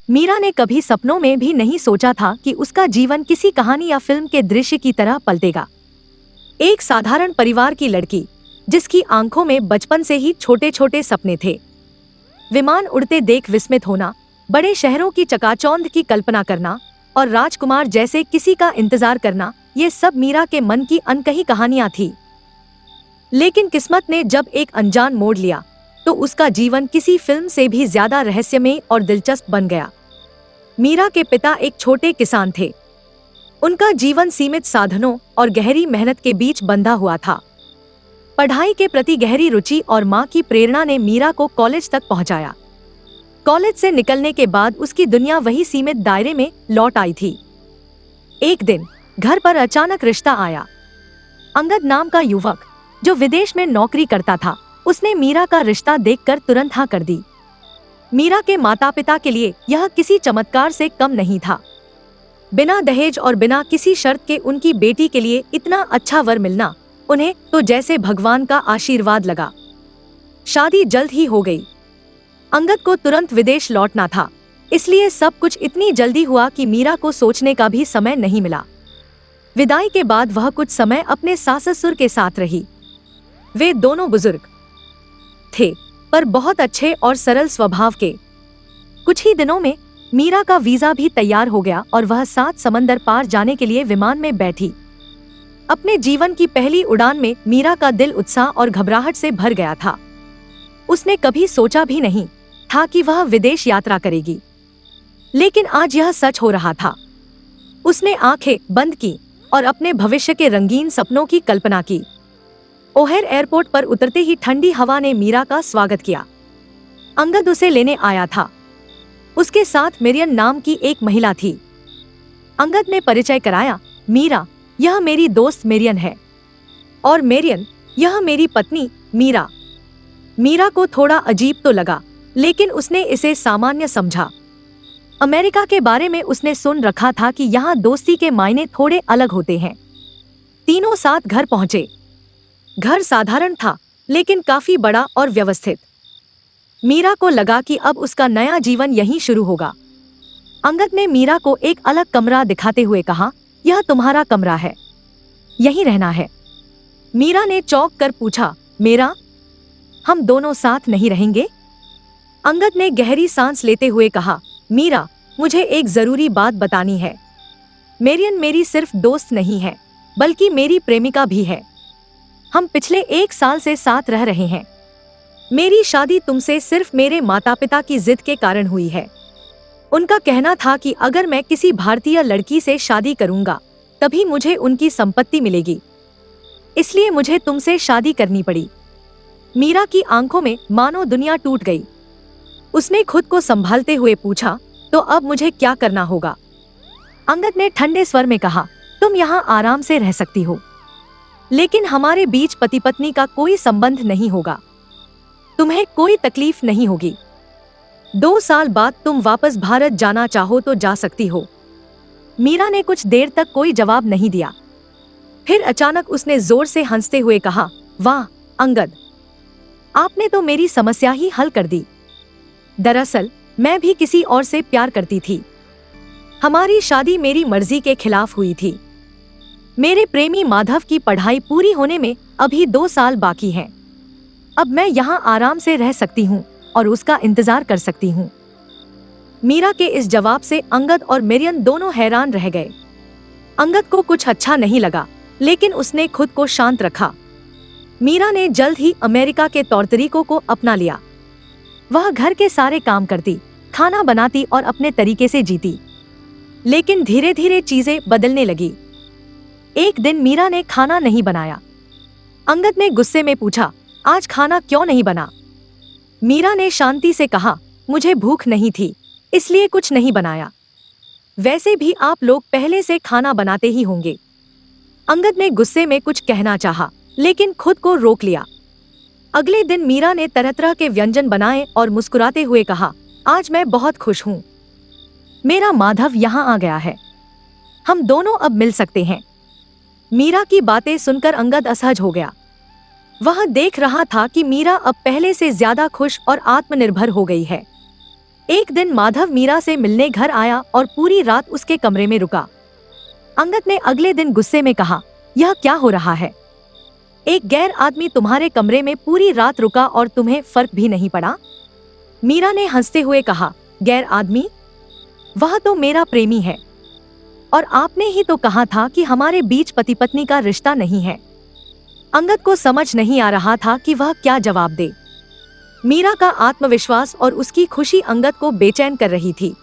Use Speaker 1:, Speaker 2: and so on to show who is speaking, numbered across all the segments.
Speaker 1: मीरा ने कभी सपनों में भी नहीं सोचा था कि उसका जीवन किसी कहानी या फिल्म के दृश्य की तरह पलटेगा। एक साधारण परिवार की लड़की, जिसकी आंखों में बचपन से ही छोटे छोटे सपने थे। विमान उड़ते देख विस्मित होना, बड़े शहरों की चकाचौंध की कल्पना करना और राजकुमार जैसे किसी का इंतजार करना, ये सब मीरा के मन की अनकही कहानियां थी। लेकिन किस्मत ने जब एक अनजान मोड़ लिया, तो उसका जीवन किसी फिल्म से भी ज्यादा रहस्यमय और दिलचस्प बन गया। मीरा के पिता एक छोटे किसान थे। उनका जीवन सीमित साधनों और गहरी मेहनत के बीच बंधा हुआ था। पढ़ाई के प्रति गहरी रुचि और मां की प्रेरणा ने मीरा को कॉलेज तक पहुंचाया। कॉलेज से निकलने के बाद उसकी दुनिया वही सीमित दायरे में लौट आई थी। एक दिन घर पर अचानक रिश्ता आया। अंगद नाम का युवक, जो विदेश में नौकरी करता था, उसने मीरा का रिश्ता देखकर तुरंत हाँ कर दी। मीरा के माता पिता के लिए यह किसी चमत्कार से कम नहीं था। बिना दहेज और बिना किसी शर्त के उनकी बेटी के लिए इतना अच्छा वर मिलना उन्हें तो जैसे भगवान का आशीर्वाद लगा। शादी जल्द ही हो गई। अंगद को तुरंत विदेश लौटना था, इसलिए सब कुछ इतनी जल्दी हुआ कि मीरा को सोचने का भी समय नहीं मिला। विदाई के बाद वह कुछ समय अपने सास ससुर के साथ रही। वे दोनों बुजुर्ग थे, पर बहुत अच्छे और सरल स्वभाव के। कुछ ही दिनों में मीरा का वीजा भी तैयार हो गया और वह 7 समंदर पार जाने के लिए विमान में बैठी। अपने जीवन की पहली उड़ान में मीरा का दिल उत्साह और घबराहट से भर गया था। उसने कभी सोचा भी नहीं था कि वह विदेश यात्रा करेगी, लेकिन आज यह सच हो रहा था। उसने आंखें बंद की और अपने भविष्य के रंगीन सपनों की कल्पना की। ओहेर एयरपोर्ट पर उतरते ही ठंडी हवा ने मीरा का स्वागत किया। अंगद उसे लेने आया था। उसके साथ मेरियन नाम की एक महिला थी। अंगद ने परिचय कराया, मीरा, यह मेरी दोस्त मेरियन है, और मेरियन, यह मेरी पत्नी मीरा। मीरा को थोड़ा अजीब तो लगा, लेकिन उसने इसे सामान्य समझा। अमेरिका के बारे में उसने सुन रखा था कि यहाँ दोस्ती के मायने थोड़े अलग होते हैं। तीनों साथ घर पहुंचे। घर साधारण था, लेकिन काफी बड़ा और व्यवस्थित। मीरा को लगा कि अब उसका नया जीवन यहीं शुरू होगा। अंगद ने मीरा को एक अलग कमरा दिखाते हुए कहा, यह तुम्हारा कमरा है, यहीं रहना है। मीरा ने चौंक कर पूछा, मेरा? हम दोनों साथ नहीं रहेंगे? अंगद ने गहरी सांस लेते हुए कहा, मीरा, मुझे एक जरूरी बात बतानी है। मेरियन मेरी सिर्फ दोस्त नहीं है, बल्कि मेरी प्रेमिका भी है। हम पिछले 1 साल से साथ रह रहे हैं। मेरी शादी तुमसे सिर्फ मेरे माता पिता की जिद के कारण हुई है। उनका कहना था कि अगर मैं किसी भारतीय लड़की से शादी करूंगा, तभी मुझे उनकी संपत्ति मिलेगी। इसलिए मुझे तुमसे शादी करनी पड़ी। मीरा की आंखों में मानो दुनिया टूट गई। उसने खुद को संभालते हुए पूछा, तो अब मुझे क्या करना होगा? अंगद ने ठंडे स्वर में कहा, तुम यहाँ आराम से रह सकती हो, लेकिन हमारे बीच पति पत्नी का कोई संबंध नहीं होगा। तुम्हें कोई तकलीफ नहीं होगी। 2 साल बाद तुम वापस भारत जाना चाहो तो जा सकती हो। मीरा ने कुछ देर तक कोई जवाब नहीं दिया। फिर अचानक उसने जोर से हंसते हुए कहा, वाह अंगद, आपने तो मेरी समस्या ही हल कर दी। दरअसल मैं भी किसी और से प्यार करती थी। हमारी शादी मेरी मर्जी के खिलाफ हुई थी। मेरे प्रेमी माधव की पढ़ाई पूरी होने में अभी 2 साल बाकी हैं। अब मैं यहाँ आराम से रह सकती हूँ और उसका इंतजार कर सकती हूँ। मीरा के इस जवाब से अंगद और मेरियन दोनों हैरान रह गए। अंगद को कुछ अच्छा नहीं लगा, लेकिन उसने खुद को शांत रखा। मीरा ने जल्द ही अमेरिका के तौर तरीकों को अपना लिया। वह घर के सारे काम करती, खाना बनाती और अपने तरीके से जीती। लेकिन धीरे धीरे चीजें बदलने लगी। एक दिन मीरा ने खाना नहीं बनाया। अंगद ने गुस्से में पूछा, आज खाना क्यों नहीं बना? मीरा ने शांति से कहा, मुझे भूख नहीं थी, इसलिए कुछ नहीं बनाया। वैसे भी आप लोग पहले से खाना बनाते ही होंगे। अंगद ने गुस्से में कुछ कहना चाहा, लेकिन खुद को रोक लिया। अगले दिन मीरा ने तरह तरह के व्यंजन बनाए और मुस्कुराते हुए कहा, आज मैं बहुत खुश हूँ। मेरा माधव यहाँ आ गया है। हम दोनों अब मिल सकते हैं। मीरा की बातें सुनकर अंगद असहज हो गया। वह देख रहा था कि मीरा अब पहले से ज्यादा खुश और आत्मनिर्भर हो गई है। एक दिन माधव मीरा से मिलने घर आया और पूरी रात उसके कमरे में रुका। अंगद ने अगले दिन गुस्से में कहा, यह क्या हो रहा है? एक गैर आदमी तुम्हारे कमरे में पूरी रात रुका और तुम्हें फर्क भी नहीं पड़ा? मीरा ने हंसते हुए कहा, गैर आदमी? वह तो मेरा प्रेमी है, और आपने ही तो कहा था कि हमारे बीच पति पत्नी का रिश्ता नहीं है। अंगद को समझ नहीं आ रहा था कि वह क्या जवाब दे। मीरा का आत्मविश्वास और उसकी खुशी अंगद को बेचैन कर रही थी।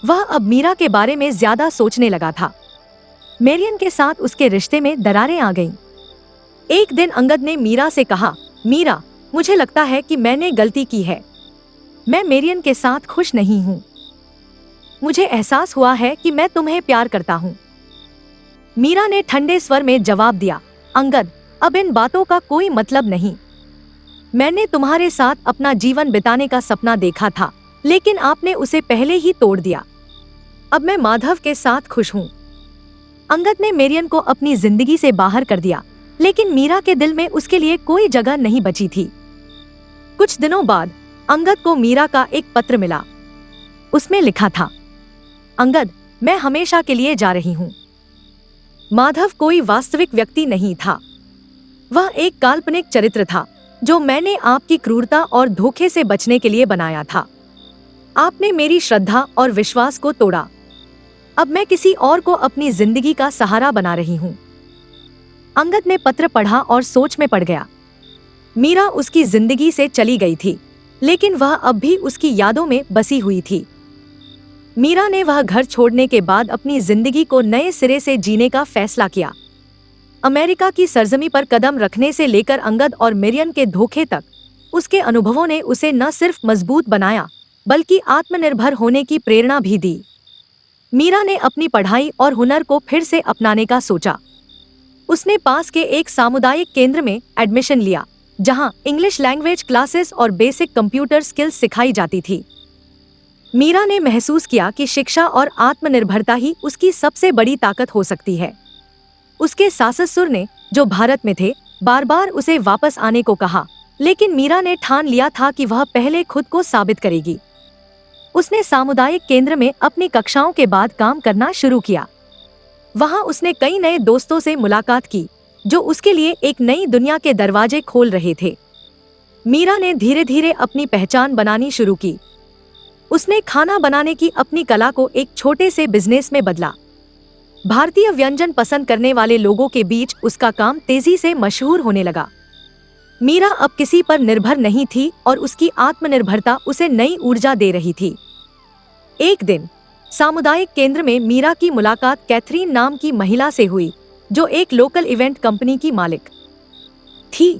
Speaker 1: वह अब मीरा के बारे में ज्यादा सोचने लगा था। मेरियन के साथ उसके रिश्ते में दरारें आ गईं। एक दिन अंगद ने मीरा से कहा, मीरा, मुझे लगता है कि मैंने गलती की है। मैं मेरियन के साथ खुश नहीं हूँ। मुझे एहसास हुआ है कि मैं तुम्हें प्यार करता हूँ। मीरा ने ठंडे स्वर में जवाब दिया, अंगद, अब इन बातों का कोई मतलब नहीं। मैंने तुम्हारे साथ अपना जीवन बिताने का सपना देखा था, लेकिन आपने उसे पहले ही तोड़ दिया। अब मैं माधव के साथ खुश हूँ। अंगद ने मेरियन को अपनी जिंदगी से बाहर कर दिया, लेकिन मीरा के दिल में उसके लिए कोई जगह नहीं बची थी। कुछ दिनों बाद अंगद को मीरा का एक पत्र मिला। उसमें लिखा था, अंगद, मैं हमेशा के लिए जा रही हूँ। माधव कोई वास्तविक व्यक्ति नहीं था। वह एक काल्पनिक चरित्र था जो मैंने आपकी क्रूरता और धोखे से बचने के लिए बनाया था। आपने मेरी श्रद्धा और विश्वास को तोड़ा। अब मैं किसी और को अपनी जिंदगी का सहारा बना रही हूँ। अंगद ने पत्र पढ़ा और सोच में पड़ गया। मीरा उसकी जिंदगी से चली गई थी, लेकिन वह अब भी उसकी यादों में बसी हुई थी। मीरा ने वह घर छोड़ने के बाद अपनी जिंदगी को नए सिरे से जीने का फैसला किया। अमेरिका की सरजमी पर कदम रखने से लेकर अंगद और मेरियन के धोखे तक, उसके अनुभवों ने उसे न सिर्फ मजबूत बनाया, बल्कि आत्मनिर्भर होने की प्रेरणा भी दी। मीरा ने अपनी पढ़ाई और हुनर को फिर से अपनाने का सोचा। उसने पास के एक सामुदायिक केंद्र में एडमिशन लिया, जहां इंग्लिश लैंग्वेज क्लासेस और बेसिक कंप्यूटर स्किल्स सिखाई जाती थी। मीरा ने महसूस किया कि शिक्षा और आत्मनिर्भरता ही उसकी सबसे बड़ी ताकत हो सकती है। उसके सास-ससुर ने, जो भारत में थे, बार बार उसे वापस आने को कहा, लेकिन मीरा ने ठान लिया था कि वह पहले खुद को साबित करेगी। उसने सामुदायिक केंद्र में अपनी कक्षाओं के बाद काम करना शुरू किया। वहां उसने कई नए दोस्तों से मुलाकात की, जो उसके लिए एक नई दुनिया के दरवाजे खोल रहे थे। मीरा ने धीरे धीरे अपनी पहचान बनानी शुरू की। उसने खाना बनाने की अपनी कला को एक छोटे से बिजनेस में बदला। भारतीय व्यंजन पसंद करने वाले लोगों के बीच उसका काम तेजी से मशहूर होने लगा। मीरा अब किसी पर निर्भर नहीं थी और उसकी आत्मनिर्भरता उसे नई ऊर्जा दे रही थी। एक दिन सामुदायिक केंद्र में मीरा की मुलाकात कैथरीन नाम की महिला से हुई, जो एक लोकल इवेंट कंपनी की मालिक थी।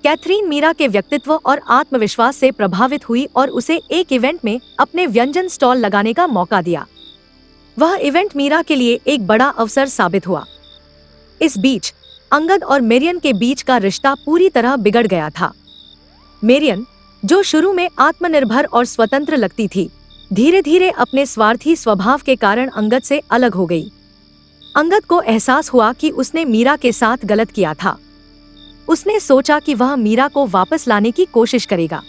Speaker 1: कैथरीन मीरा के व्यक्तित्व और आत्मविश्वास से प्रभावित हुई और उसे एक इवेंट में अपने व्यंजन स्टॉल लगाने का मौका दिया। वह इवेंट मीरा के लिए एक बड़ा अवसर साबित हुआ। इस बीच अंगद और मेरियन के बीच का रिश्ता पूरी तरह बिगड़ गया था। मेरियन, जो शुरू में आत्मनिर्भर और स्वतंत्र लगती थी, धीरे धीरे अपने स्वार्थी स्वभाव के कारण अंगद से अलग हो गई। अंगद को एहसास हुआ कि उसने मीरा के साथ गलत किया था। उसने सोचा कि वह मीरा को वापस लाने की कोशिश करेगा।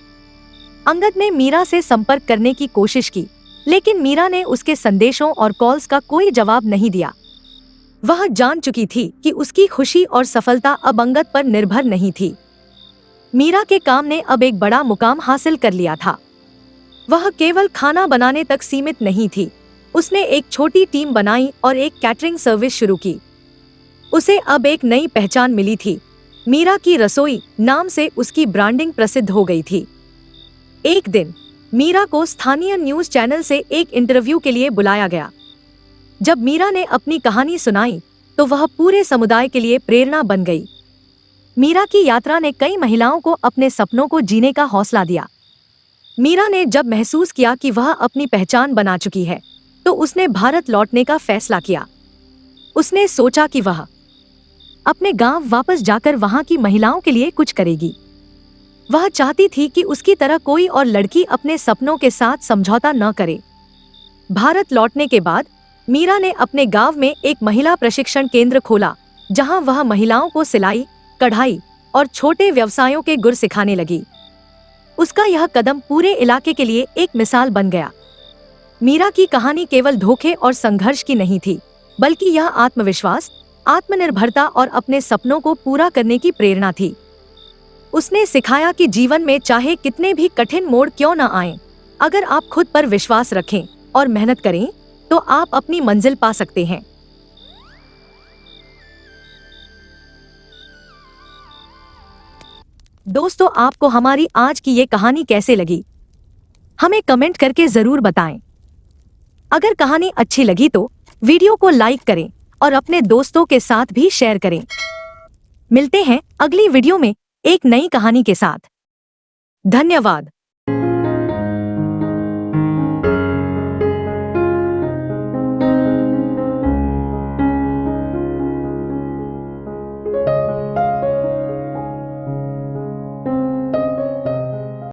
Speaker 1: अंगद ने मीरा से संपर्क करने की कोशिश की, लेकिन मीरा ने उसके संदेशों और कॉल्स का कोई जवाब नहीं दिया। वह जान चुकी थी कि उसकी खुशी और सफलता अब अंगद पर निर्भर नहीं थी। मीरा के काम ने अब एक बड़ा मुकाम हासिल कर लिया था। वह केवल खाना बनाने तक सीमित नहीं थी। उसने एक छोटी टीम बनाई और एक कैटरिंग सर्विस शुरू की। उसे अब एक नई पहचान मिली थी। मीरा की रसोई नाम से उसकी ब्रांडिंग प्रसिद्ध हो गई थी। एक दिन मीरा को स्थानीय न्यूज चैनल से एक इंटरव्यू के लिए बुलाया गया। जब मीरा ने अपनी कहानी सुनाई तो वह पूरे समुदाय के लिए प्रेरणा बन गई। मीरा की यात्रा ने कई महिलाओं को अपने सपनों को जीने का हौसला दिया। मीरा ने जब महसूस किया कि वह अपनी पहचान बना चुकी है, तो उसने भारत लौटने का फैसला किया। उसने सोचा कि वह अपने गांव वापस जाकर वहां की महिलाओं के लिए कुछ करेगी। वह चाहती थी कि उसकी तरह कोई और लड़की अपने सपनों के साथ समझौता न करे। भारत लौटने के बाद मीरा ने अपने गांव में एक महिला प्रशिक्षण केंद्र खोला, जहां वह महिलाओं को सिलाई, कढ़ाई और छोटे व्यवसायों के गुर सिखाने लगी। उसका यह कदम पूरे इलाके के लिए एक मिसाल बन गया। मीरा की कहानी केवल धोखे और संघर्ष की नहीं थी, बल्कि यह आत्मविश्वास, आत्मनिर्भरता और अपने सपनों को पूरा करने की प्रेरणा थी। उसने सिखाया कि जीवन में चाहे कितने भी कठिन मोड़ क्यों न आएं, अगर आप खुद पर विश्वास रखें और मेहनत करें, तो आप अपनी मंजिल पा सकते हैं। दोस्तों, आपको हमारी आज की ये कहानी कैसे लगी, हमें कमेंट करके जरूर बताएं। अगर कहानी अच्छी लगी तो वीडियो को लाइक करें और अपने दोस्तों के साथ भी शेयर करें। मिलते हैं अगली वीडियो में एक नई कहानी के साथ। धन्यवाद।